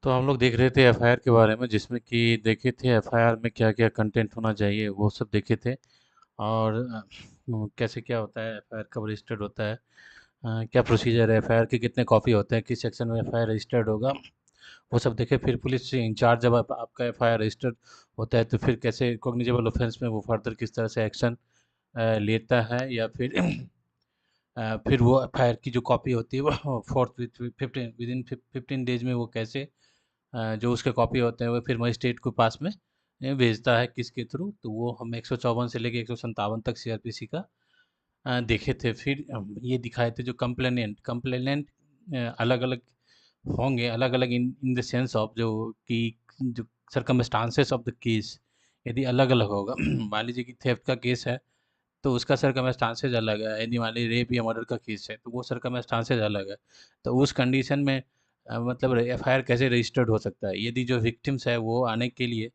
तो हम लोग देख रहे थे एफआईआर के बारे में, जिसमें कि देखे थे एफआईआर में क्या क्या कंटेंट होना चाहिए, वो सब देखे थे। और कैसे क्या होता है, एफआईआर कब रजिस्टर्ड होता है, क्या प्रोसीजर है, एफआईआर के कितने कॉपी होते हैं, किस सेक्शन में एफआईआर रजिस्टर्ड होगा, वो सब देखे। फिर पुलिस इंचार्ज जब आपका एफआईआर रजिस्टर्ड होता है तो फिर कैसे कॉग्निजेबल ऑफेंस में वो फर्दर किस तरह से एक्शन लेता है, या फिर फिर वो एफआईआर की जो कॉपी होती है वो fourth fifteen with in 15 days में वो कैसे जो उसके कॉपी होते हैं वो फिर मजिस्ट्रेट को पास में भेजता है, किसके थ्रू। तो वो हम 154 से लेके 157 तक सीआरपीसी का देखे थे। फिर ये दिखाए थे जो कंप्लेनेंट अलग अलग होंगे, अलग अलग इन द सेंस ऑफ जो कि जो सरकमस्टांसेस ऑफ द केस यदि अलग अलग होगा मान लीजिए कि थेफ्ट का केस है तो उसका सरकमस्टांसेस अलग है, यदि मान लीजिए रेप या मर्डर का केस है तो वो सरकमस्टांसेस अलग है। तो उस कंडीशन में मतलब एफआईआर कैसे रजिस्टर्ड हो सकता है यदि जो विक्टिम्स है वो आने के लिए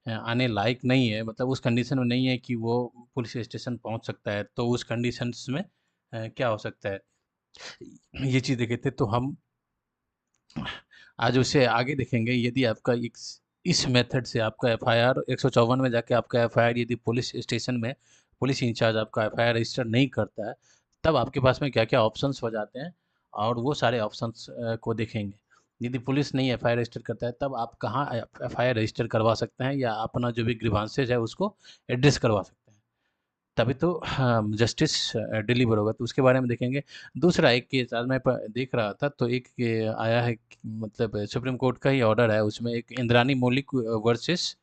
आने लायक नहीं है, मतलब उस कंडीशन में नहीं है कि वो पुलिस स्टेशन पहुंच सकता है, तो उस कंडीशंस में क्या हो सकता है, ये चीज़ देखे थे। तो हम आज उससे आगे देखेंगे, यदि आपका इस मेथड से आपका एफआईआर 154 में जाके आपका एफआईआर यदि पुलिस स्टेशन में पुलिस इंचार्ज आपका एफआईआर रजिस्टर नहीं करता है, तब आपके पास में क्या क्या ऑप्शंस हो जाते हैं, और वो सारे ऑप्शंस को देखेंगे। यदि पुलिस नहीं एफआईआर रजिस्टर करता है तब आप कहाँ एफआईआर रजिस्टर करवा सकते हैं, या अपना जो भी ग्रीवांसेज है उसको एड्रेस करवा सकते हैं, तभी तो जस्टिस डिलीवर होगा। तो उसके बारे में देखेंगे। दूसरा एक केस आज मैं देख रहा था, तो एक आया है मतलब सुप्रीम कोर्ट का ही ऑर्डर है, उसमें एक इंद्रानी मौलिक वर्सेस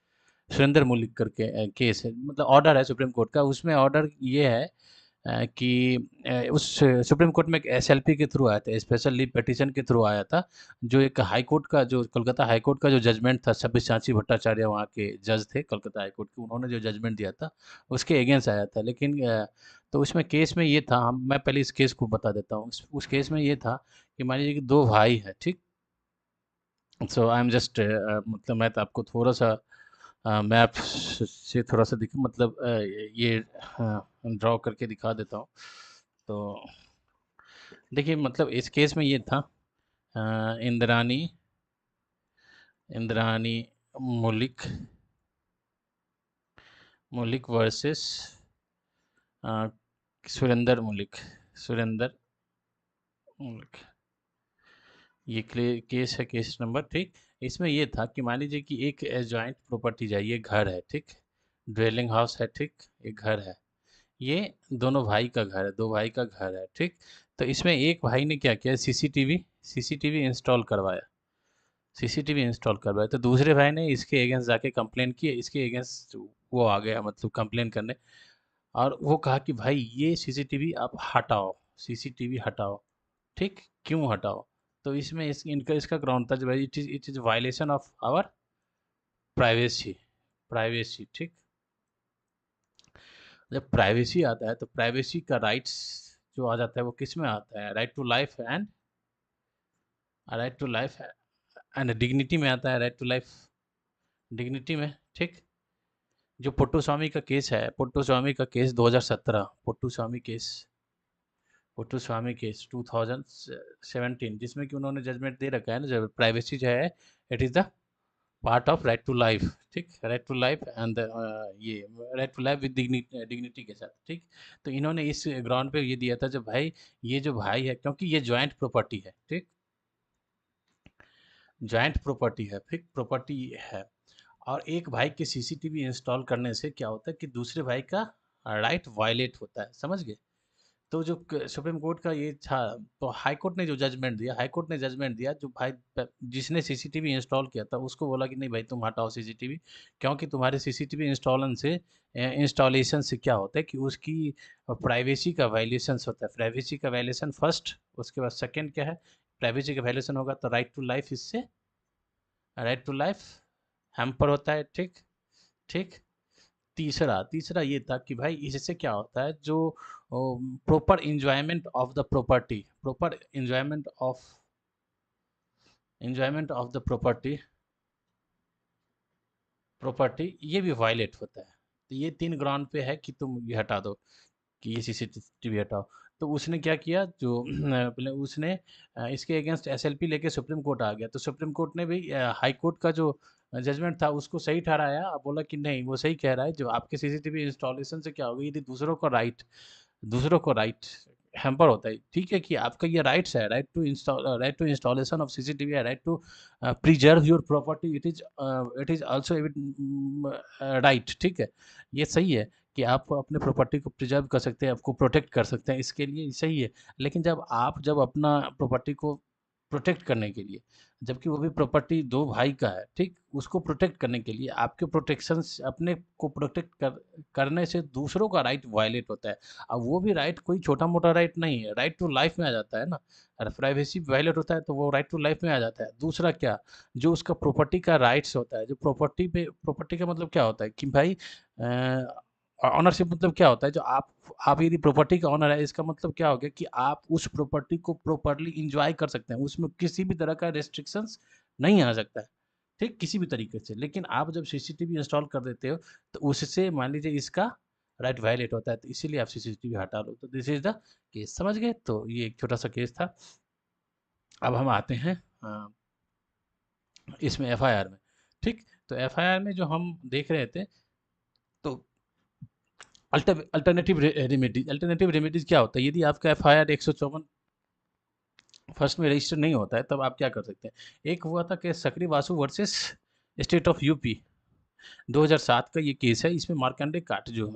सुरेंद्र मौलिक करके केस है, मतलब ऑर्डर है सुप्रीम कोर्ट का। उसमें ऑर्डर ये है कि उस सुप्रीम कोर्ट में एक एसएलपी के थ्रू आया था, स्पेशल लीव पिटीशन के थ्रू आया था, जो एक हाई कोर्ट का जो कोलकाता हाई कोर्ट का जो जजमेंट था, छब्बीस सांची भट्टाचार्य वहाँ के जज थे कोलकाता हाई कोर्ट के, उन्होंने जो जजमेंट दिया था उसके अगेंस्ट आया था। लेकिन तो उसमें केस में ये था, हम मैं पहले इस केस को बता देता हूँ। उस केस में ये था कि मान लीजिए कि दो भाई हैं, ठीक। सो आई एम जस्ट मतलब मैं तो आपको थोड़ा सा मैप से थोड़ा सा दिख मतलब ये ड्रॉ करके दिखा देता हूँ। तो देखिए, मतलब इस केस में ये था, इंद्रानी इंद्रानी मौलिक मौलिक वर्सेस सुरेंद्र मौलिक। ये केस है, केस नंबर, ठीक। इसमें ये था कि मान लीजिए कि एक जॉइंट प्रॉपर्टी चाहिए, घर है, ठीक। ड्वेलिंग हाउस है, ठीक। एक घर है, ये दोनों भाई का घर है, दो भाई का घर है, ठीक। तो इसमें एक भाई ने क्या किया, सीसीटीवी इंस्टॉल करवाया। तो दूसरे भाई ने इसके अगेंस्ट जाके कंप्लेन की, इसके अगेंस्ट वो आ गया मतलब कंप्लेन करने, और वो कहा कि भाई ये सीसीटीवी आप हटाओ, सीसीटीवी हटाओ, ठीक। क्यों हटाओ? तो इसमें इनका इसका ग्राउंड था जो भाई it is violation of our privacy, ठीक। जब प्राइवेसी आता है तो प्राइवेसी का राइट्स जो आ जाता है वो किस में आता है, right to life and dignity में आता है, राइट टू लाइफ डिग्निटी में, ठीक। जो पुट्टू स्वामी का केस है, पुट्टू स्वामी का केस 2017, पुट्टू स्वामी केस 2017, जिसमें कि उन्होंने जजमेंट दे रखा है ना, जब प्राइवेसी जो है it is the part of right to life, ठीक। राइट टू लाइफ एंड ये right to life with dignity के साथ, ठीक। तो इन्होंने इस ग्राउंड पे ये दिया था, जब भाई ये जो भाई है, क्योंकि ये जॉइंट प्रॉपर्टी है, ठीक। जॉइंट प्रॉपर्टी है, ठीक, प्रॉपर्टी है। और एक भाई के सीसीटीवी इंस्टॉल करने से क्या होता है कि दूसरे भाई का राइट वायलेट होता है, समझ गए। तो जो सुप्रीम कोर्ट का ये था, तो हाई कोर्ट ने जो जजमेंट दिया, जो भाई जिसने सीसीटीवी इंस्टॉल किया था उसको बोला कि नहीं भाई तुम हटाओ सीसीटीवी, क्योंकि तुम्हारे सीसीटीवी इंस्टॉलेशन से क्या होता है कि उसकी प्राइवेसी का वायलेशन होता है, प्राइवेसी का वायलेशन फर्स्ट। उसके बाद सेकंड क्या है, प्राइवेसी का वायलेशन होगा तो राइट टू लाइफ हैम्पर होता है, ठीक। ठीक। तीसरा तीसरा ये था कि भाई इससे क्या होता है, जो proper enjoyment of the property, the property ये भी वायलेट होता है। तो ये तीन ग्राउंड पे है कि तुम ये हटा दो, कि ये सीसीटीवी हटाओ। तो उसने क्या किया जो पहले उसने इसके अगेंस्ट एसएलपी लेके सुप्रीम कोर्ट आ गया, तो सुप्रीम कोर्ट ने भी हाई कोर्ट का जो जजमेंट था उसको सही ठहराया, बोला कि नहीं वो सही कह रहा है, जो आपके सीसीटीवी इंस्टॉलेशन से क्या होगा, यदि दूसरों को राइट हैम्पर होता है, ठीक है कि आपका ये राइट्स है, right to installation of CCTV है, right to preserve your property, it is also right, ठीक है, ये सही है कि आप अपने प्रॉपर्टी को प्रिजर्व कर सकते हैं, आपको प्रोटेक्ट कर सकते हैं, इसके लिए सही है। लेकिन जब अपना प्रॉपर्टी को प्रोटेक्ट करने के लिए, जबकि वो भी प्रॉपर्टी दो भाई का है, ठीक, उसको प्रोटेक्ट करने के लिए आपके प्रोटेक्शंस अपने को प्रोटेक्ट करने से दूसरों का राइट वायलेट होता है। अब वो भी राइट कोई छोटा मोटा राइट नहीं है, राइट टू लाइफ में आ जाता है ना, अगर प्राइवेसी वायलेट होता है तो वो राइट टू लाइफ में आ जाता है। दूसरा क्या, जो उसका प्रॉपर्टी का राइट्स होता है, जो प्रॉपर्टी का मतलब क्या होता है कि भाई ऑनरशिप मतलब क्या होता है, जो आप यदि प्रॉपर्टी का ऑनर है, इसका मतलब क्या हो गया कि आप उस प्रॉपर्टी को प्रॉपर्ली इंजॉय कर सकते हैं, उसमें किसी भी तरह का रेस्ट्रिक्शंस नहीं आ सकता है, ठीक, किसी भी तरीके से। लेकिन आप जब सीसीटीवी इंस्टॉल कर देते हो तो उससे मान लीजिए इसका राइट वायलेट होता है, तो इसीलिए आप सीसीटीवी हटा लो। तो दिस इज द केस, समझ गए? तो ये एक छोटा सा केस था। अब हम आते हैं इसमें एफआईआर में, ठीक। तो एफआईआर में जो हम देख रहे थे, तो अल्टरनेटिव रेमेडीज क्या होता है, यदि आपका एफआईआर 154 फर्स्ट में रजिस्टर नहीं होता है, तब आप क्या कर सकते हैं। एक हुआ था कि Sakiri Vasu versus state of UP, 2007 का ये केस है। इसमें मार्कंडे काटजू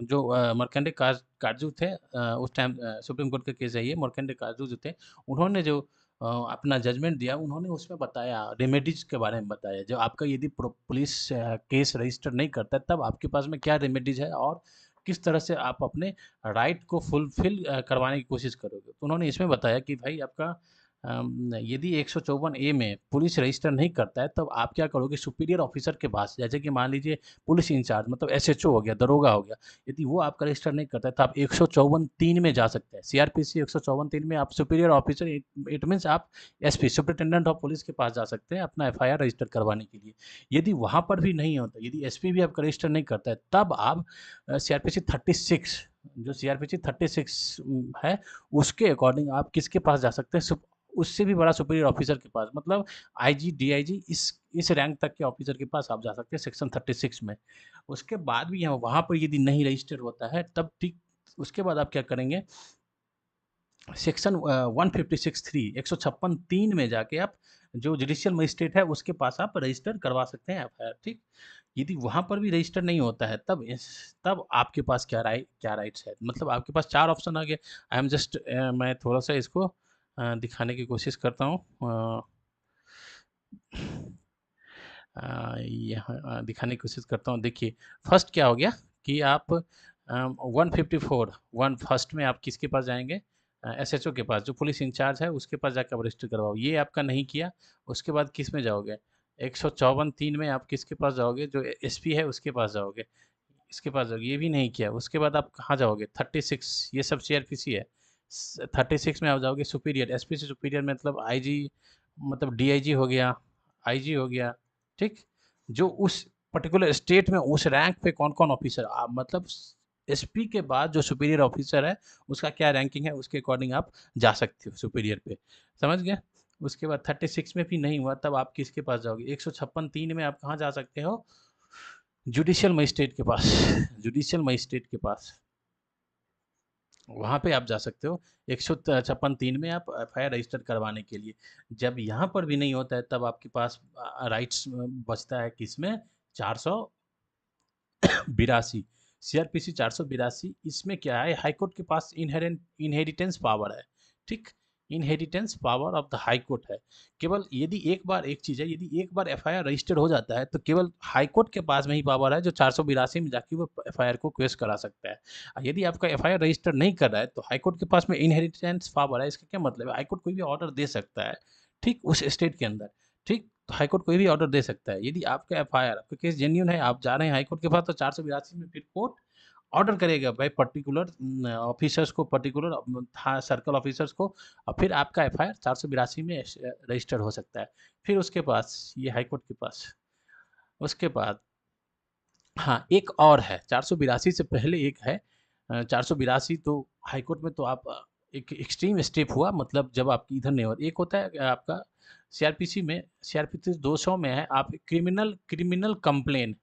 मार्कंडे काटजू थे, उस टाइम सुप्रीम कोर्ट का केस है ये। मार्कंडे काटजू जो थे, उन्होंने जो अपना जजमेंट दिया, उन्होंने उसमें बताया, रेमेडीज के बारे में बताया, जो आपका यदि पुलिस केस रजिस्टर नहीं करता है, तब आपके पास में क्या रेमेडीज है और किस तरह से आप अपने राइट को फुलफिल करवाने की कोशिश करोगे। तो उन्होंने इसमें बताया कि भाई आपका यदि 154A में पुलिस रजिस्टर नहीं करता है, तब आप क्या करोगे, सुपीरियर ऑफिसर के पास, जैसे कि मान लीजिए पुलिस इंचार्ज मतलब एसएचओ हो गया, दरोगा हो गया, यदि वो आपका रजिस्टर नहीं करता है, तो आप 154(3) में जा सकते हैं। सीआरपीसी 154(3) में आप सुपीरियर ऑफिसर, इट मीन्स आप एसपी सुपरिटेंडेंट ऑफ पुलिस के पास जा सकते हैं अपना एफआईआर रजिस्टर करवाने के लिए। यदि वहां पर भी नहीं होता, यदि एसपी भी आपका रजिस्टर नहीं करता है, तब आप सीआरपीसी 36, जो सीआरपीसी 36 है, उसके अकॉर्डिंग आप किसके पास जा सकते हैं, उससे भी बड़ा सुपीरियर ऑफिसर के पास, मतलब आईजी डीआईजी, इस रैंक तक के ऑफिसर के पास आप जा सकते हैं सेक्शन 36 में। उसके बाद भी यहाँ वहाँ पर यदि नहीं रजिस्टर होता है, तब ठीक उसके बाद आप क्या करेंगे, सेक्शन 156(3)156(3) में जाके आप जो जुडिशियल मजिस्ट्रेट है उसके पास आप रजिस्टर करवा सकते हैं एफआईआर, ठीक। यदि वहाँ पर भी रजिस्टर नहीं होता है, तब आपके पास क्या राइट्स है, मतलब आपके पास चार ऑप्शन आ गए। मैं थोड़ा सा इसको दिखाने की कोशिश करता हूँ, यहाँ दिखाने की कोशिश करता हूँ। देखिए, फर्स्ट क्या हो गया कि आप 154 वन फर्स्ट में आप किसके पास जाएंगे, एसएचओ के पास, जो पुलिस इंचार्ज है उसके पास जाकर आप रजिस्टर करवाओ, ये आपका नहीं किया। उसके बाद किस में जाओगे, 154(3) में आप किसके पास जाओगे, जो एसपी है उसके पास जाओगे, इसके पास जाओगे, ये भी नहीं किया। उसके बाद आप कहाँ जाओगे, 36, ये सब सीआरपीसी है। 36 में आप जाओगे सुपीरियर, एसपी से सुपीरियर मतलब आईजी, मतलब डीआईजी हो गया, आईजी हो गया, ठीक। जो उस पर्टिकुलर स्टेट में उस रैंक पे कौन कौन ऑफिसर, मतलब एसपी के बाद जो सुपीरियर ऑफिसर है उसका क्या रैंकिंग है, उसके अकॉर्डिंग आप जा सकते हो सुपीरियर पे, समझ गए। उसके बाद 36 में भी नहीं हुआ, तब आप किसके पास जाओगे, 156(3) में आप कहाँ जा सकते हो, जुडिशियल मजिस्ट्रेट के पास, जुडिशियल मजिस्ट्रेट के पास, वहाँ पे आप जा सकते हो 156(3) में आप एफआईआर रजिस्टर करवाने के लिए। जब यहाँ पर भी नहीं होता है, तब आपके पास राइट्स बचता है किसमें, 482, सीआरपीसी 482। इसमें क्या है, हाईकोर्ट के पास इनहेरिटेंस पावर है, ठीक, inheritance power of the high court है। केवल यदि एक चीज है, यदि एक बार एफआईआर रजिस्टर्ड हो जाता है, तो केवल हाई कोर्ट के पास में ही पावर है, जो 482 में जाके वो एफआईआर को क्वेश करा सकता है। यदि आपका एफआईआर रजिस्टर नहीं कर रहा है, तो हाई कोर्ट के पास में इनहेरिटेंस पावर है। इसका क्या मतलब है, हाई कोर्ट कोई भी ऑर्डर दे सकता है, ठीक, उस स्टेट के अंदर, ठीक। तो हाईकोर्ट कोई भी ऑर्डर दे सकता है। यदि आपका एफआईआर, आपका केस जेन्युइन है, आप जा रहे हैं हाईकोर्ट के पास, तो 482 में फिर कोर्ट ऑर्डर करेगा भाई पर्टिकुलर ऑफिसर्स को, पर्टिकुलर सर्कल ऑफिसर्स को, और फिर आपका एफआईआर 482 में रजिस्टर हो सकता है। फिर उसके पास ये हाईकोर्ट के पास, उसके बाद हाँ एक और है, 482 से पहले एक है, 482 तो हाईकोर्ट में तो आप एक एक्सट्रीम स्टेप हुआ, मतलब जब आपकी इधर नहीं हो, एक होता है आपका सीआरपीसी में, सीआरपीसी 200 में है, आप क्रिमिनल क्रिमिनल कंप्लेन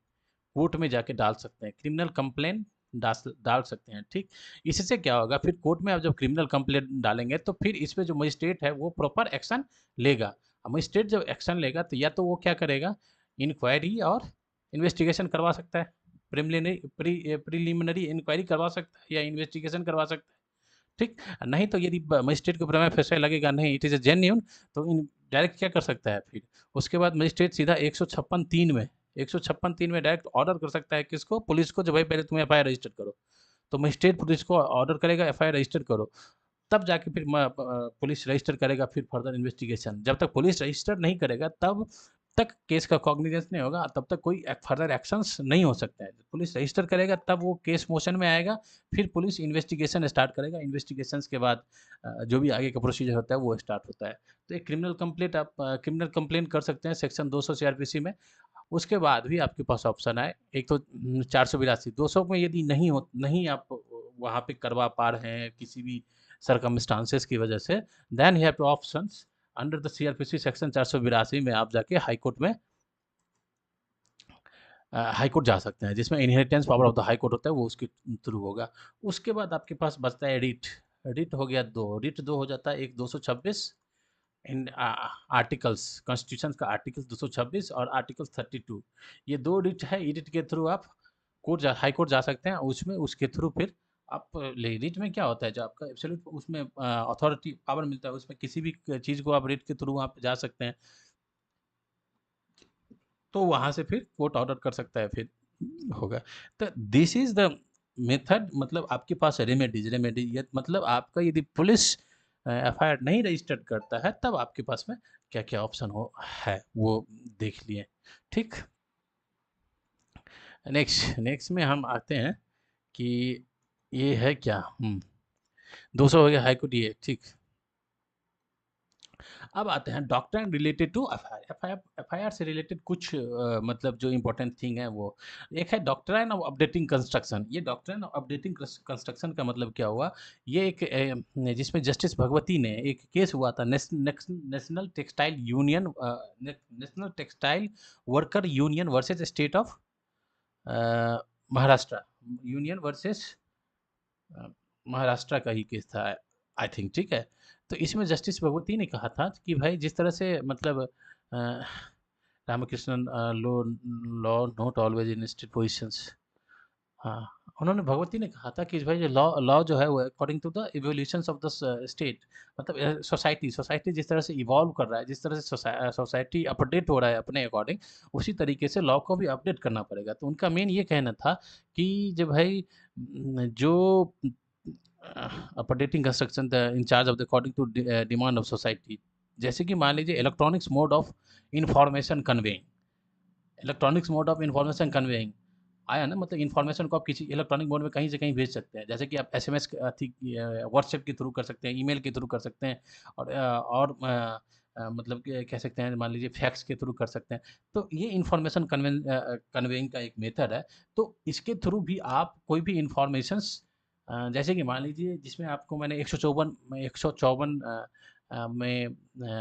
कोर्ट में जाके डाल सकते हैं, क्रिमिनल कंप्लेन डाल डाल सकते हैं, ठीक। इससे क्या होगा, फिर कोर्ट में आप जब क्रिमिनल कंप्लेन डालेंगे तो फिर इस पे जो मजिस्ट्रेट है वो प्रॉपर एक्शन लेगा। मजिस्ट्रेट जब एक्शन लेगा तो या तो वो क्या करेगा, इंक्वायरी और इन्वेस्टिगेशन करवा सकता है, प्रिलिमिनरी इंक्वायरी करवा सकता है या इन्वेस्टिगेशन करवा सकता है, ठीक। नहीं तो यदि मजिस्ट्रेट के ऊपर में फैसला लगेगा नहीं इट इज़ अ जेन्यून, तो इन डायरेक्ट क्या कर सकता है फिर, उसके बाद मजिस्ट्रेट सीधा 156(3) में, 156(3) में डायरेक्ट ऑर्डर कर सकता है किसको, पुलिस को, जो भाई पहले तुम एफआईआर रजिस्टर करो। तो मजिस्ट्रेट पुलिस को ऑर्डर करेगा एफआईआर रजिस्टर करो, तब जाके फिर पुलिस रजिस्टर करेगा, फिर फर्दर इन्वेस्टिगेशन। जब तक पुलिस रजिस्टर नहीं करेगा तब तक केस का कॉग्निजेंस नहीं होगा, तब तक कोई फर्दर एक्शंस नहीं हो सकता है। पुलिस रजिस्टर करेगा तब वो केस मोशन में आएगा, फिर पुलिस इन्वेस्टिगेशन स्टार्ट करेगा, इन्वेस्टिगेशंस के बाद जो भी आगे का प्रोसीजर होता है वो स्टार्ट होता है। तो एक क्रिमिनल कंप्लेंट, आप क्रिमिनल कंप्लेंट कर सकते हैं सेक्शन 200 सीआरपीसी में। उसके बाद भी आपके पास ऑप्शन है, एक तो 482, 200 में यदि नहीं आप वहाँ पे करवा पा रहे हैं किसी भी सर्कमस्टांसेस की वजह से, then you have two options under the CrPC section 482 में आप जाके हाई कोर्ट में हाई कोर्ट जा सकते हैं, जिसमें inheritance power of the high court होता है, वो उसके थ्रू होगा। उसके बाद आपके पास बचता है रिट। रिट हो गया दो, रिट दो हो जाता है, एक 226 इन आर्टिकल्स, कॉन्स्टिट्यूशन का आर्टिकल 226 और आर्टिकल 32, ये दो रिट है। रिट के थ्रू आप हाई कोर्ट जा सकते हैं, उसमें उसके थ्रू फिर आप ले। रिट में क्या होता है, जो आपका एब्सोल्यूट उसमें अथॉरिटी पावर मिलता है, उसमें किसी भी चीज़ को आप रिट के थ्रू आप जा सकते हैं, तो वहाँ से फिर कोर्ट ऑर्डर कर सकता है, फिर होगा। तो दिस इज़ द मेथड, मतलब आपके पास रेमेडीज ये मतलब आपका यदि पुलिस एफआईआर नहीं रजिस्टर्ड करता है तब आपके पास में क्या क्या ऑप्शन हो है वो देख लिए, ठीक। नेक्स्ट नेक्स्ट में हम आते हैं कि ये है क्या, 200 हो गया हाई कोर्ट, ये ठीक। अब आते हैं doctrine related to FIR. FIR से रिलेटेड कुछ मतलब जो इंपॉर्टेंट थिंग है वो, एक है डॉक्ट्राइन ऑफ अपडेटिंग कंस्ट्रक्शन। ये डॉक्ट्राइन ऑफ अपडेटिंग कंस्ट्रक्शन का मतलब क्या हुआ, ये एक जिसमें जस्टिस भगवती ने एक केस हुआ था, national textile union, national textile worker union versus state of Maharashtra, union versus Maharashtra का ही केस था आई थिंक, ठीक है। तो इसमें जस्टिस भगवती ने कहा था कि भाई जिस तरह से मतलब Ramakrishnan law law not always in state positions, हाँ, उन्होंने भगवती ने कहा था कि भाई जो लॉ लॉ जो है वो according to the evolutions of the state, मतलब सोसाइटी सोसाइटी जिस तरह से इवॉल्व कर रहा है, जिस तरह से सोसाइटी अपडेट हो रहा है अपने अकॉर्डिंग, उसी तरीके से लॉ को भी अपडेट करना पड़ेगा। तो उनका मेन ये कहना था कि जब भाई जो updating construction the in charge of the according to demand of society, जैसे कि मान लीजिए electronics mode of information conveying, electronics mode of information conveying आया ना, मतलब इन्फॉर्मेशन को आप किसी इलेक्ट्रॉनिक मोड में कहीं से कहीं भेज सकते हैं, जैसे कि आप एसएमएस व्हाट्सएप के थ्रू कर सकते हैं, ईमेल के थ्रू कर सकते हैं, और मतलब कि कह सकते हैं, मान लीजिए फैक्स के थ्रू कर सकते हैं। तो ये इन्फॉर्मेशन कन्वेइंग का एक मेथड है। तो इसके थ्रू भी आप कोई भी इंफॉर्मेशंस, जैसे कि मान लीजिए जिसमें आपको मैंने 154 में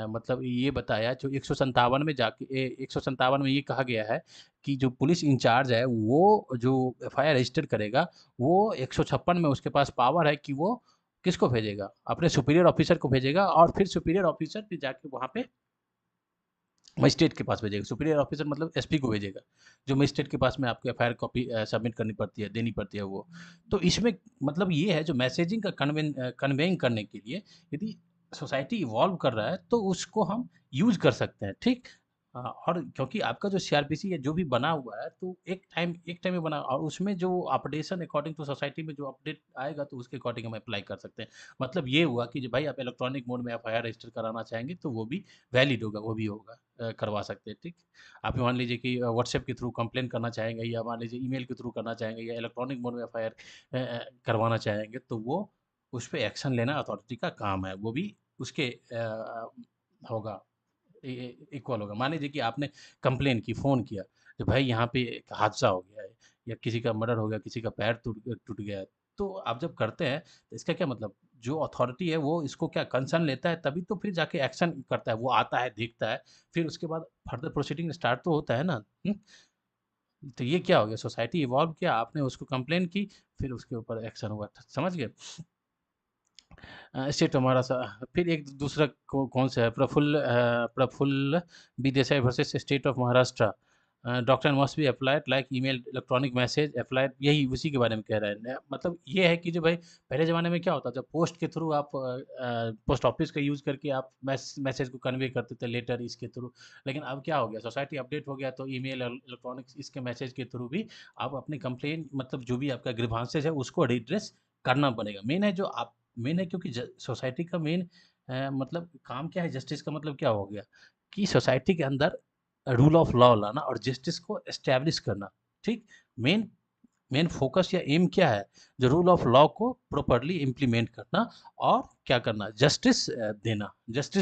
मतलब ये बताया, जो 157 में जाके 157 में ये कहा गया है कि जो पुलिस इंचार्ज है वो जो एफआईआर रजिस्टर करेगा, वो 156 में उसके पास पावर है कि वो किसको भेजेगा, अपने सुपीरियर ऑफिसर को भेजेगा, और फिर सुपीरियर ऑफिसर फिर जाके वहाँ पे मजिस्ट्रेट के पास भेजेगा। सुपीरियर ऑफिसर मतलब एसपी को भेजेगा, जो मजिस्ट्रेट के पास में आपको एफआईआर कॉपी सबमिट करनी पड़ती है, देनी पड़ती है वो। तो इसमें मतलब ये है, जो मैसेजिंग का कन्वेइंग करने के लिए यदि सोसाइटी इवॉल्व कर रहा है तो उसको हम यूज़ कर सकते हैं, ठीक। और क्योंकि आपका जो सीआरपीसी है जो भी बना हुआ है, तो एक टाइम में बना, और उसमें जो अपडेशन अकॉर्डिंग टू सोसाइटी में जो अपडेट आएगा तो उसके अकॉर्डिंग हम अप्लाई कर सकते हैं। मतलब ये हुआ कि जो भाई आप इलेक्ट्रॉनिक मोड में एफआईआर रजिस्टर कराना चाहेंगे तो वो भी वैलिड होगा, वो भी होगा, करवा सकते हैं, ठीक। आप मान लीजिए कि व्हाट्सएप के थ्रू कंप्लेन करना चाहेंगे, या मान लीजिए ईमेल के थ्रू करना चाहेंगे, या इलेक्ट्रॉनिक मोड में एफआईआर करवाना चाहेंगे, तो वो उस पे एक्शन लेना अथॉरिटी का काम है, वो भी उसके होगा, इक्वल होगा। मान लीजिए कि आपने कंप्लेन की, फ़ोन किया, तो भाई यहाँ पे एक हादसा हो गया है, या किसी का मर्डर हो गया, किसी का पैर टूट टूट गया है, तो आप जब करते हैं तो इसका क्या मतलब, जो अथॉरिटी है वो इसको क्या कंसर्न लेता है, तभी तो फिर जाके एक्शन करता है, वो आता है, देखता है, फिर उसके बाद फर्दर प्रोसीडिंग स्टार्ट तो होता है ना। तो ये क्या हो गया, सोसाइटी इवॉल्व किया, आपने उसको कंप्लेन की, फिर उसके ऊपर एक्शन हुआ, समझ गए। स्टेट हमारा सा, फिर एक दूसरा कौन सा है, Praful B Desai versus state of Maharashtra. Doctor must be applied like email, electronic message applied, यही उसी के बारे में कह रहा है। मतलब ये है कि जो भाई पहले ज़माने में क्या होता था, पोस्ट के थ्रू आप पोस्ट ऑफिस का यूज़ करके आप मैसेज को कन्वे करते थे, लेटर इसके थ्रू। लेकिन अब क्या हो गया, सोसाइटी अपडेट हो गया, तो ईमेल और इलेक्ट्रॉनिक्स इसके मैसेज के थ्रू भी आप अपनी कंप्लेन, मतलब जो भी आपका ग्रीवांसेस है उसको रिड्रेस करना पड़ेगा। मेन है जो आप, मेन है क्योंकि सोसाइटी का मेन मतलब काम क्या है, जस्टिस का मतलब क्या हो गया कि सोसाइटी के अंदर रूल ऑफ लॉ लाना और जस्टिस को एस्टैब्लिश करना। ठीक, मेन मेन फोकस या एम क्या है, जो रूल ऑफ लॉ को प्रॉपरली इम्प्लीमेंट करना और क्या करना, जस्टिस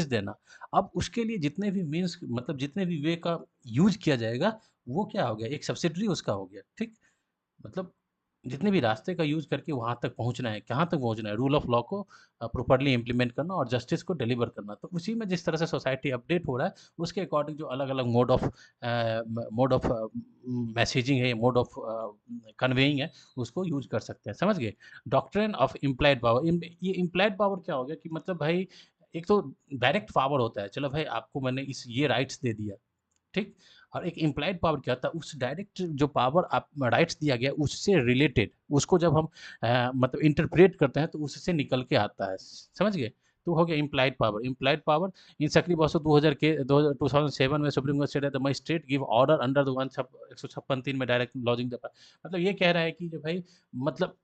देना। अब उसके लिए जितने भी मीन्स, मतलब जितने भी वे का यूज किया जाएगा, वो क्या हो गया, एक सब्सिडरी उसका हो गया। ठीक, मतलब जितने भी रास्ते का यूज़ करके वहाँ तक पहुँचना है, कहाँ तक पहुँचना है, रूल ऑफ लॉ को प्रॉपर्ली इम्प्लीमेंट करना और जस्टिस को डिलीवर करना। तो उसी में जिस तरह से सोसाइटी अपडेट हो रहा है, उसके अकॉर्डिंग जो अलग-अलग मोड ऑफ मैसेजिंग है, मोड ऑफ कन्वेइंग है, उसको यूज़ कर सकते हैं, समझ गए। डॉक्ट्रिन ऑफ इम्प्लाइड पावर, ये इम्प्लाइड पावर क्या हो गया कि मतलब भाई एक तो डायरेक्ट पावर होता है, चलो भाई आपको मैंने इस ये राइट्स दे दिया, ठीक? और एक इम्प्लाइड पावर क्या होता है, उस डायरेक्ट जो पावर आप राइट्स दिया गया उससे रिलेटेड, उसको जब हम मतलब इंटरप्रेट करते हैं तो उससे निकल के आता है, समझ गए। तो हो गया implied power. Implied power in Sakiri Vasu 2000 के 2007 में supreme court state the magistrate give order under the 156(3) में डायरेक्ट लॉजिंग द, मतलब ये कह रहा है कि जो भाई मतलब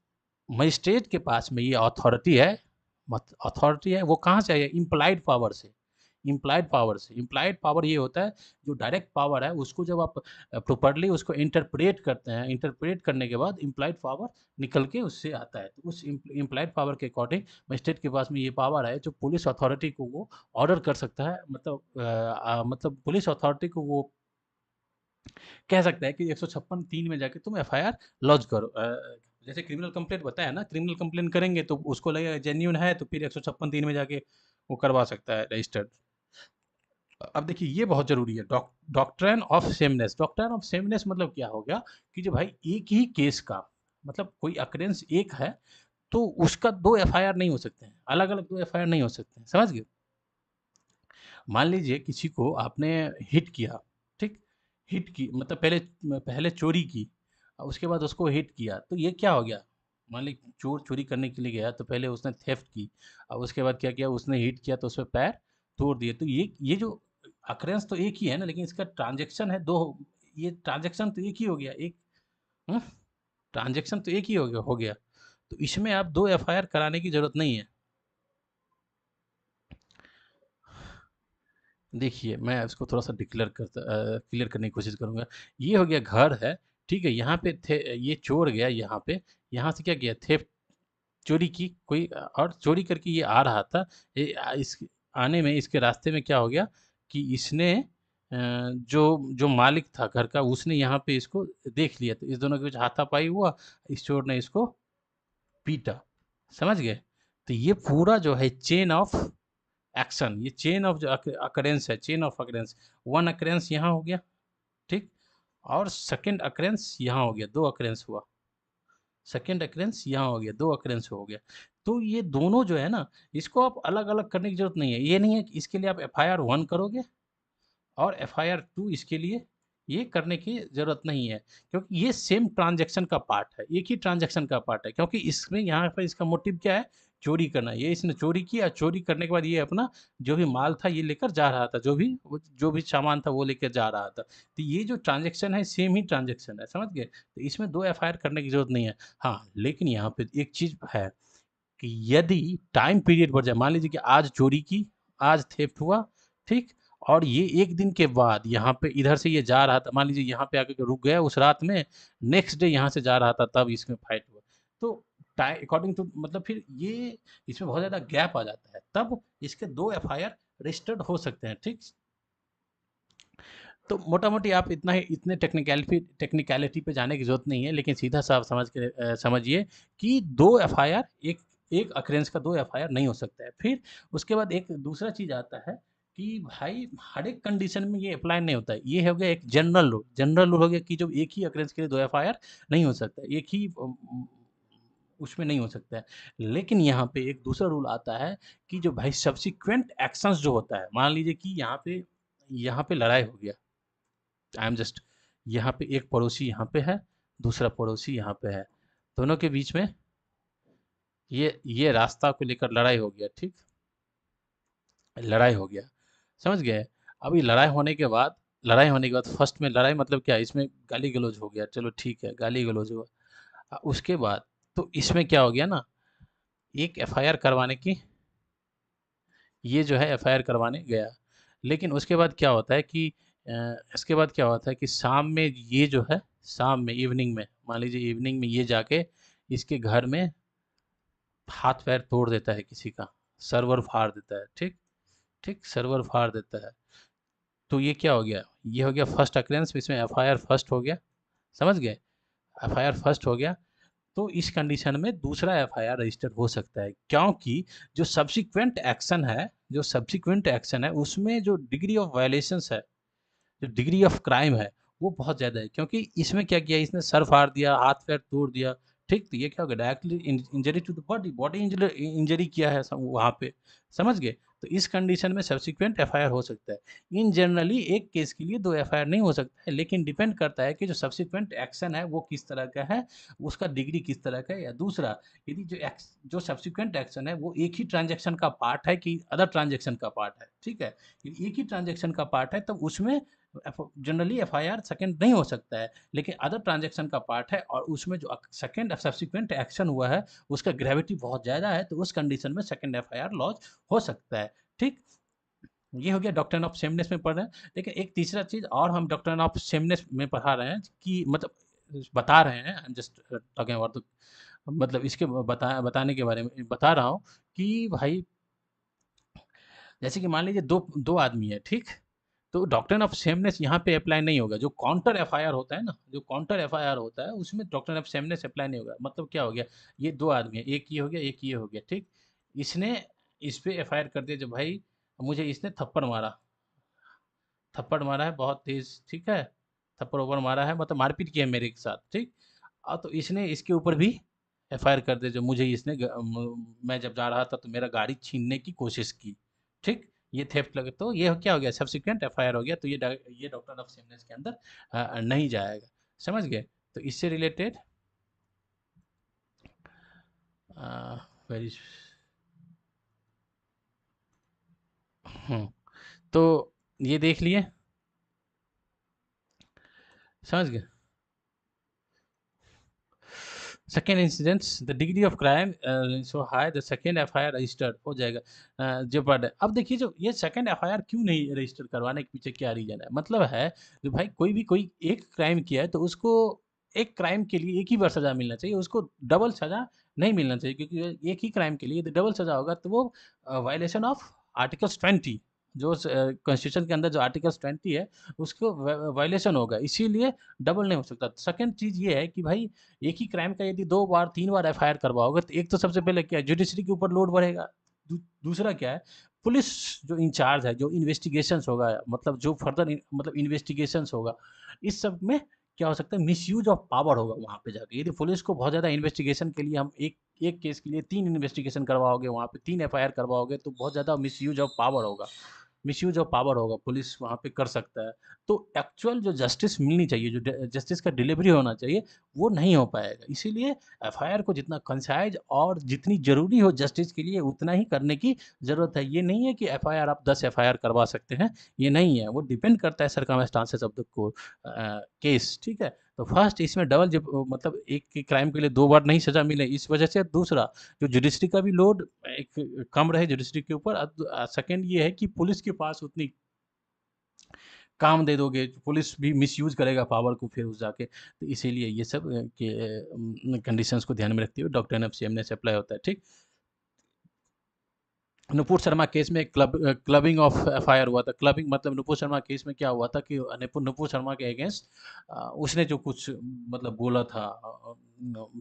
मजिस्ट्रेट के पास में ये अथॉरिटी है, अथॉरिटी है वो कहाँ से आई है, इम्प्लाइड पावर से। इम्प्लाइड पावर ये होता है, जो डायरेक्ट पावर है उसको जब आप प्रॉपर्ली उसको इंटरप्रेट करते हैं, इंटरप्रेट करने के बाद इम्प्लाइड पावर निकल के उससे आता है। तो उस इम्प्लाइड पावर के अकॉर्डिंग मजिस्ट्रेट के पास में ये पावर है, जो पुलिस अथॉरिटी को वो ऑर्डर कर सकता है, मतलब पुलिस अथॉरिटी को वो कह सकता है कि 156(3) में जाके तुम एफआईआर लॉन्च करो। जैसे क्रिमिनल कंप्लेंट बताया ना, क्रिमिनल कंप्लेंट करेंगे तो उसको लगेगा जेन्युइन है, तो फिर 156(3) में जाके वो करवा सकता है रजिस्टर्ड। अब देखिए ये बहुत ज़रूरी है, doctrine of sameness. Doctrine of sameness मतलब क्या हो गया कि जो भाई एक ही केस का, मतलब कोई अकरेंस एक है तो उसका 2 एफआईआर नहीं हो सकते हैं, अलग-अलग 2 एफआईआर नहीं हो सकते हैं, समझ गए? मान लीजिए किसी को आपने हिट किया, ठीक? हिट की मतलब पहले पहले चोरी की, उसके बाद उसको हिट किया, तो ये क्या हो गया? मान ली चोर चोरी करने के लिए गया तो पहले उसने थेफ्ट की, और उसके बाद क्या किया, उसने हिट किया तो उसपे पैर तोड़ दिए। तो ये जो अकरेंस तो एक ही है ना, लेकिन इसका ट्रांज़ैक्शन है 2, ये ट्रांज़ैक्शन तो एक ही हो गया, एक हुँ, ट्रांज़ैक्शन तो एक ही हो गया। तो इसमें आप 2 एफआईआर कराने की ज़रूरत नहीं है। देखिए, मैं इसको थोड़ा-सा क्लियर करने की कोशिश करूँगा। ये हो गया घर है, ठीक है? यहाँ पे थे, ये चोर गया यहाँ पे, यहाँ से क्या किया, थेफ्ट, चोरी की कोई, और चोरी करके ये आ रहा था। इस आने में इसके रास्ते में क्या हो गया कि इसने जो जो मालिक था घर का, उसने यहाँ पे इसको देख लिया, तो इस दोनों के बीच हाथापाई हुआ, इस चोर ने इसको पीटा, समझ गए? तो ये पूरा जो है चेन ऑफ एक्शन, ये चेन ऑफ जो अकरेंस है, चेन ऑफ अकरेंस, 1 अकरेंस यहाँ हो गया, ठीक? और सेकंड अकरेंस यहाँ हो गया, 2 अकरेंस हुआ। सेकंड अकरेंस यहाँ हो गया, 2 अकरेंस हो गया। तो ये दोनों जो है ना, इसको आप अलग-अलग करने की ज़रूरत नहीं है। ये नहीं है कि इसके लिए आप एफआईआर 1 करोगे और एफआईआर 2 इसके लिए, ये करने की ज़रूरत नहीं है, क्योंकि ये सेम ट्रांज़ैक्शन का पार्ट है, एक ही ट्रांज़ैक्शन का पार्ट है, क्योंकि इसमें यहाँ पे इसका मोटिव क्या है? चोरी करना। ये इसने चोरी किया, चोरी करने के बाद ये अपना जो भी माल था ये लेकर जा रहा था, जो भी सामान था वो लेकर जा रहा था। तो ये जो ट्रांज़ैक्शन है सेम ही ट्रांज़ैक्शन है, समझ गए? तो इसमें 2 एफआईआर करने की ज़रूरत नहीं है। हाँ, लेकिन यहाँ पे एक चीज़ है कि यदि टाइम पीरियड बढ़ जाए, मान लीजिए कि आज चोरी की, आज थेफ्ट हुआ, ठीक? और ये 1 दिन के बाद यहाँ पे इधर से ये जा रहा था, मान लीजिए यहाँ पे आके के रुक गया उस रात में, नेक्स्ट डे यहाँ से जा रहा था, तब इसमें फाइट हुआ। तो अकॉर्डिंग टू मतलब फिर ये इसमें बहुत ज़्यादा गैप आ जाता है, तब इसके 2 एफआईआर रजिस्टर्ड हो सकते हैं, ठीक? तो मोटा-मोटी आप इतना ही, इतने टेक्निकैलिटी पे जाने की ज़रूरत नहीं है, लेकिन सीधा-साफ समझिए कि 2 एफआईआर एक एक अक्रेंस का 2 एफआईआर नहीं हो सकता है। फिर उसके बाद एक दूसरा चीज़ आता है कि भाई हर एक कंडीशन में ये अप्लाई नहीं होता है। ये हो गया एक जनरल रूल हो गया कि जो एक ही अक्रेंस के लिए 2 एफआईआर नहीं हो सकता है। एक ही उसमें नहीं हो सकता है। लेकिन यहाँ पे एक दूसरा रूल आता है कि जो भाई सब्सिक्वेंट एक्शंस जो होता है, मान लीजिए कि यहाँ पे लड़ाई हो गया। आई एम जस्ट यहाँ पे एक पड़ोसी यहाँ पे है, दूसरा पड़ोसी यहाँ पे है। दोनों के बीच में ये रास्ता को लेकर लड़ाई हो गया, ठीक? लड़ाई हो गया, समझ गए? अभी लड़ाई होने के बाद फर्स्ट में लड़ाई मतलब क्या है? इसमें गाली-गलौज हो गया, चलो ठीक है, गाली-गलौज हुआ। उसके बाद तो इसमें क्या हो गया ना, एक एफआईआर करवाने की ये जो है एफआईआर करवाने गया। लेकिन उसके बाद क्या होता है कि इसके बाद क्या होता है कि शाम में ये जो है शाम में इवनिंग में मान लीजिए इवनिंग में ये जाके इसके घर में हाथ पैर तोड़ देता है किसी का, सर्वर फाड़ देता है, ठीक? ठीक, सर्वर फाड़ देता है। तो ये क्या हो गया? ये हो गया फर्स्ट अकरेंस, इसमें एफआईआर फर्स्ट हो गया, समझ गए? एफआईआर फर्स्ट हो गया। तो इस कंडीशन में दूसरा एफआईआर रजिस्टर हो सकता है, क्योंकि जो सब्सिक्वेंट एक्शन है उसमें जो डिग्री ऑफ वायलेशंस है, जो डिग्री ऑफ क्राइम है, वो बहुत ज़्यादा है। क्योंकि इसमें क्या किया, इसने सर फाड़ दिया, हाथ पैर तोड़ दिया, ठीक? तो ये क्या हो गया, directly injury to the body, body injury किया है वहाँ पे, समझ गए? तो इस कंडीशन में सब्सिक्वेंट एफआईआर हो सकता है। इन जनरली एक केस के लिए 2 एफआईआर नहीं हो सकता है, लेकिन डिपेंड करता है कि जो सब्सिक्वेंट एक्शन है वो किस तरह का है, उसका डिग्री किस तरह का है। या दूसरा, यदि जो सब्सिक्वेंट एक्शन है वो एक ही ट्रांजैक्शन का पार्ट है कि अदर ट्रांजैक्शन का पार्ट है, ठीक है? यदि एक ही ट्रांजैक्शन का पार्ट है तब उसमें जनरली एफआईआर सेकंड नहीं हो सकता है। लेकिन अदर ट्रांजैक्शन का पार्ट है और उसमें जो सेकंड सब्सिक्वेंट एक्शन हुआ है उसका ग्रेविटी बहुत ज़्यादा है, तो उस कंडीशन में सेकंड एफआईआर लॉन्च हो सकता है, ठीक? ये हो गया डॉक्ट्रिन ऑफ सेमनेस में पढ़ रहे हैं। लेकिन एक तीसरा चीज़ और हम डॉक्ट्रिन ऑफ सेमनेस में पढ़ा रहे हैं कि मतलब बता रहे हैं, I am just talking about the मतलब इसके बताने के बारे में बता रहा हूँ कि भाई जैसे कि मान लीजिए दो दो आदमी है, ठीक? तो डॉक्ट्रिन ऑफ सेमनेस यहाँ पे अप्लाई नहीं होगा। जो काउंटर एफआईआर होता है ना, जो काउंटर एफआईआर होता है उसमें डॉक्ट्रिन ऑफ सेमनेस अप्लाई नहीं होगा। मतलब क्या हो गया, ये दो आदमी है, एक ये हो गया, एक ये हो गया, ठीक? इसने इस पे एफआईआर कर दिया, जो भाई मुझे इसने थप्पड़ मारा है बहुत तेज, ठीक है? थप्पड़ ओपड़ मारा है, मतलब मारपीट किया है मेरे साथ, ठीक? तो इसने इसके ऊपर भी एफआईआर कर दिया, जो मुझे इसने मैं जब जा रहा था तो मेरा गाड़ी छीनने की कोशिश की, ठीक? ये थेफ्ट लगे तो ये क्या हो गया, सब्सिक्वेंट एफआईआर हो गया। तो ये डॉक्टर ऑफ सेमनेस के अंदर नहीं जाएगा, समझ गए? तो इससे रिलेटेड वेरी तो ये देख लिए, समझ गए? Second incidents the degree of crime so high the second FIR registered हो जाएगा। जो पर अब देखिए, जो ये सेकेंड एफआईआर क्यों नहीं रजिस्टर करवाने के पीछे क्या रीजन है? मतलब है जो भाई कोई एक क्राइम किया है तो उसको एक क्राइम के लिए एक ही बार सजा मिलना चाहिए, उसको डबल सजा नहीं मिलना चाहिए। क्योंकि एक ही क्राइम के लिए यदि डबल सजा होगा तो वो वायलेशन ऑफ आर्टिकल्स 20, जो कॉन्स्टिट्यूशन के अंदर जो आर्टिकल्स 20 है उसको वायलेशन होगा, इसीलिए डबल नहीं हो सकता। सेकंड चीज़ ये है कि भाई एक ही क्राइम का यदि 2 बार 3 बार एफआईआर करवाओगे तो एक तो सबसे पहले क्या है, जुडिशरी के ऊपर लोड बढ़ेगा। दूसरा क्या है, पुलिस जो इंचार्ज है, जो इन्वेस्टिगेशंस होगा, मतलब जो फर्दर मतलब इन्वेस्टिगेशंस होगा, इस सब में क्या हो सकता है, मिसयूज ऑफ पावर होगा वहाँ पे जाके। यदि पुलिस को बहुत ज़्यादा इन्वेस्टिगेशन के लिए हम एक एक केस के लिए 3 इन्वेस्टिगेशन करवाओगे, वहाँ पे 3 एफआईआर करवाओगे तो बहुत ज़्यादा मिसयूज ऑफ पावर होगा। मिसयूज ऑफ पावर होगा, पुलिस वहाँ पे कर सकता है। तो एक्चुअल जो जस्टिस मिलनी चाहिए, जो जस्टिस का डिलीवरी होना चाहिए, वो नहीं हो पाएगा। इसीलिए एफआईआर को जितना कंसाइज़ और जितनी ज़रूरी हो जस्टिस के लिए उतना ही करने की ज़रूरत है। ये नहीं है कि एफआईआर आप 10 एफआईआर करवा सकते हैं, ये नहीं है। वो डिपेंड करता है सर्कमस्टांसेस ऑफ द केस, ठीक है? तो फर्स्ट इसमें डबल जब मतलब एक के क्राइम के लिए 2 बार नहीं सज़ा मिले इस वजह से। दूसरा, जो जुडिशरी का भी लोड एक कम रहे जुडिशरी के ऊपर। सेकंड ये है कि पुलिस के पास उतनी काम दे दोगे, पुलिस भी मिसयूज़ करेगा पावर को फिर उस जाके। तो इसीलिए ये सब के कंडीशंस को ध्यान में रखते हुए डॉक्ट्रिन ऑफ सेमनेस अप्लाई होता है, ठीक? नुपुर शर्मा केस में क्लबिंग ऑफ एफआईआर हुआ था। क्लबिंग मतलब नुपुर शर्मा केस में क्या हुआ था कि नुपुर नुपुर शर्मा के अगेंस्ट उसने जो कुछ मतलब बोला था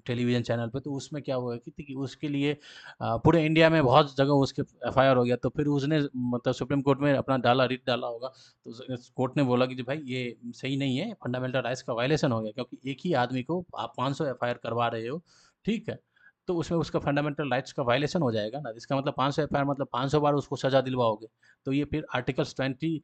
टेलीविजन चैनल पे, तो उसमें क्या हुआ कि उसके लिए पूरे इंडिया में बहुत जगह उसके एफआईआर हो गया। तो फिर उसने मतलब सुप्रीम कोर्ट में अपना रिट डाला होगा। तो कोर्ट ने बोला कि जी भाई ये सही नहीं है, फंडामेंटल राइट्स का वायलेशन हो गया, क्योंकि एक ही आदमी को आप 500 एफआईआर करवा रहे हो, ठीक है, तो उसमें उसका फंडामेंटल राइट्स का वायलेशन हो जाएगा ना। इसका मतलब 500 एफआईआर मतलब 500 बार उसको सजा दिलवाओगे, तो ये फिर आर्टिकल्स 20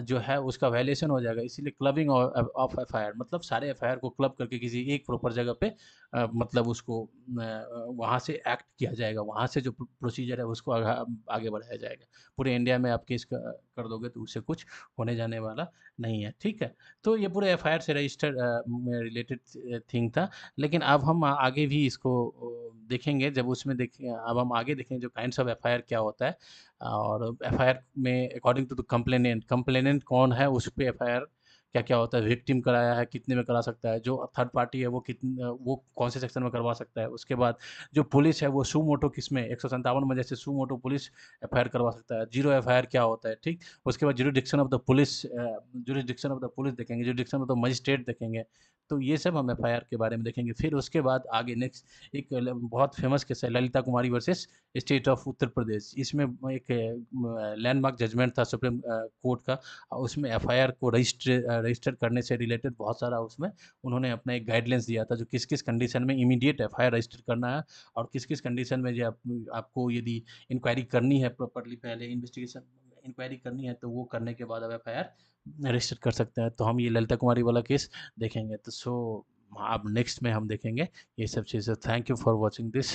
जो है उसका वायलेशन हो जाएगा। इसीलिए क्लबिंग ऑफ एफआईआर मतलब सारे एफआईआर को क्लब करके किसी एक प्रॉपर जगह पे मतलब उसको वहाँ से एक्ट किया जाएगा, वहाँ से जो प्रोसीजर है उसको आगे बढ़ाया जाएगा। पूरे इंडिया में आप केस कर दोगे तो उससे कुछ होने जाने वाला नहीं है, ठीक है। तो ये पूरे एफआईआर से रजिस्टर्ड रिलेटेड थिंग था। लेकिन अब हम आगे भी इसको देखेंगे, जब उसमें देखें, अब हम आगे देखेंगे जो काइंड्स ऑफ एफआईआर क्या होता है। और एफआईआर में according to the complainant, complainant कौन है उस पे एफआईआर क्या क्या होता है, विक्टिम कराया है कितने में करा सकता है, जो थर्ड पार्टी है वो कितने, वो कौन से सेक्शन में करवा सकता है। उसके बाद जो पुलिस है वो सू मोटो किस में 157 में जैसे सू मोटो पुलिस एफआईआर करवा सकता है। जीरो एफआईआर क्या होता है, ठीक। उसके बाद jurisdiction of the police, jurisdiction of the police देखेंगे, जुरिडिक्शन ऑफ द मजिस्ट्रेट देखेंगे। तो ये सब हम एफआईआर के बारे में देखेंगे। फिर उसके बाद आगे नेक्स्ट एक बहुत फेमस केस है ललिता कुमारी versus state of Uttar Pradesh. इसमें एक लैंडमार्क जजमेंट था सुप्रीम कोर्ट का। उसमें एफआईआर को रजिस्टर करने से रिलेटेड बहुत सारा उसमें उन्होंने अपना एक गाइडलाइंस दिया था, जो किस किस कंडीशन में इमीडिएट एफआईआर रजिस्टर करना है, और किस किस कंडीशन में जो आपको यदि इंक्वायरी करनी है प्रॉपरली, पहले इन्वेस्टिगेशन इंक्वायरी करनी है, तो वो करने के बाद अब एफआईआर रजिस्टर कर सकते हैं। तो हम ये ललिता कुमारी वाला केस देखेंगे। तो अब नेक्स्ट में हम देखेंगे ये सब चीज़ें। Thank you for watching this.